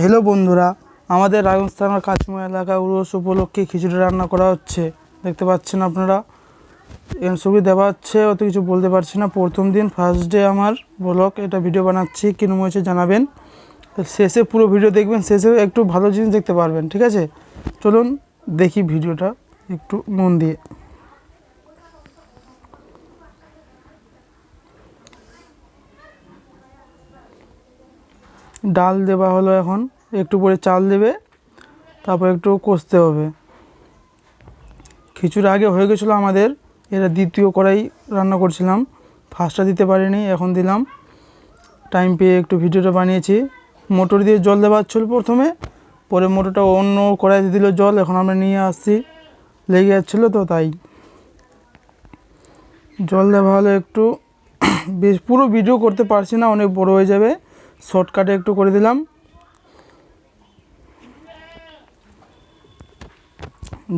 Hello বন্ধুরা, আমাদের রাজস্থানের কাছমা এলাকায় উরস উপলক্ষে খিচুড়ি রান্না করা হচ্ছে। দেখতে পাচ্ছেন আপনারা, এর ছবি দেওয়া হচ্ছে, অত কিছু বলতে পারছি না। প্রথম দিন ফার্স্ট ডে আমার ব্লগ, এটা ভিডিও বানাচ্ছি, কিরম হয়েছে জানাবেন। শেষে পুরো ভিডিও দেখবেন, শেষে একটু ভালো জিনিস দেখতে পারবেন, ঠিক আছে? চলুন দেখি ভিডিওটা একটু মন দিয়ে। ডাল দেওয়া হলো, এখন একটু পরে চাল দেবে, তারপর একটু কষতে হবে। খিচুড়ি আগে হয়ে গেছিলো আমাদের, এটা দ্বিতীয় কড়াই রান্না করছিলাম, ফার্স্টটা দিতে পারিনি, এখন দিলাম। টাইম পেয়ে একটু ভিডিওটা বানিয়েছি। মোটর দিয়ে জল দেওয়া হচ্ছিল প্রথমে, পরে মোটরটা অন্য কড়াইতে দিল জল, এখন আমরা নিয়ে আসছি, লেগে যাচ্ছিলো তো তাই জল দেওয়া হলো একটু। বেশ পুরো ভিডিও করতে পারছি না, অনেক বড় হয়ে যাবে, শর্টকাটে একটু করে দিলাম।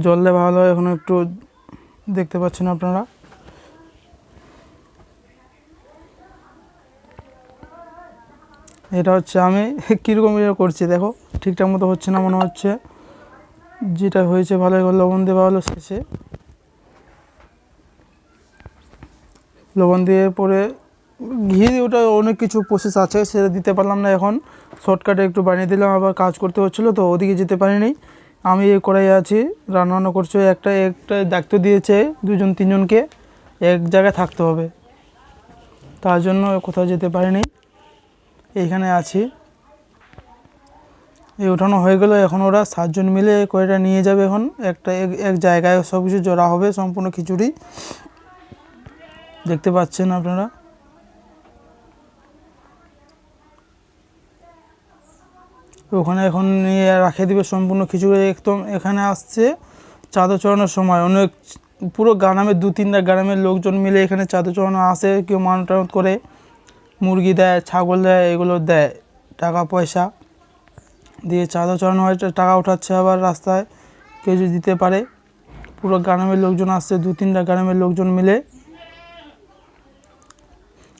জল দেওয়া হলো, এখন একটু দেখতে পাচ্ছেন আপনারা। এটা হচ্ছে আমি কীরকম করছি দেখো, ঠিকঠাক মতো হচ্ছে না মনে হচ্ছে। যেটা হয়েছে ভালো, লবণ দেওয়া হলো শেষে, লবণ দিয়ে পরে ঘি, ওটা অনেক কিছু প্রসেস আছে, সেটা দিতে পারলাম না, এখন শর্টকাটে একটু বানিয়ে দিলাম। আবার কাজ করতে হচ্ছিলো তো ওদিকে যেতে পারিনি। আমি এই কড়াই আছি, রান্না করছি, একটা দায়িত্ব দিয়েছে 2-3 জনকে এক জায়গায় থাকতে হবে, তার জন্য কোথাও যেতে পারিনি, এইখানে আছি। এই ওঠানো হয়ে গেল, এখন ওরা 7 জন মিলে কড়াইটা নিয়ে যাবে, এখন এক জায়গায় সব কিছু জড়া হবে, সম্পূর্ণ খিচুড়ি দেখতে পাচ্ছেন আপনারা। ওখানে এখন নিয়ে রাখে দিবে সম্পূর্ণ খিচুড়ি। একদম এখানে আসছে চাঁদা চড়ানোর সময়, অনেক পুরো গ্রামের 2-3টা গ্রামের লোকজন মিলে এখানে চাঁদা চড়ানো আসে। কেউ মানত করে মুরগি দেয়, ছাগল দেয়, এগুলো দেয়, টাকা পয়সা দিয়ে চাঁদা চড়ানো হয়, টাকা উঠাচ্ছে আবার রাস্তায়, কেউ যদি দিতে পারে। পুরো গ্রামের লোকজন আসছে, 2-3টা গ্রামের লোকজন মিলে।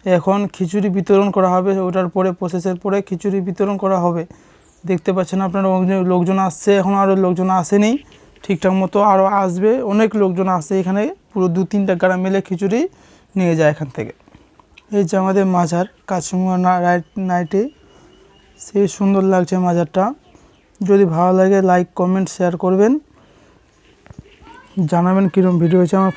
এখন খিচুড়ি বিতরণ করা হবে, ওটার পরে প্রসেসের পরে খিচুড়ি বিতরণ করা হবে। দেখতে পাচ্ছেন আপনারা, লোকজন আসছে, এখন আরও লোকজন আসেনি ঠিকঠাক মতো, আরও আসবে, অনেক লোকজন আসছে এখানে, পুরো 2-3টা গ্রাম মিলে খিচুড়ি নিয়ে যায় এখান থেকে। এই যে আমাদের মাজার কাছমা নাইটে, সেই সুন্দর লাগছে মাজারটা। যদি ভালো লাগে লাইক কমেন্ট শেয়ার করবেন, জানাবেন কীরকম ভিডিও হয়েছে আমার।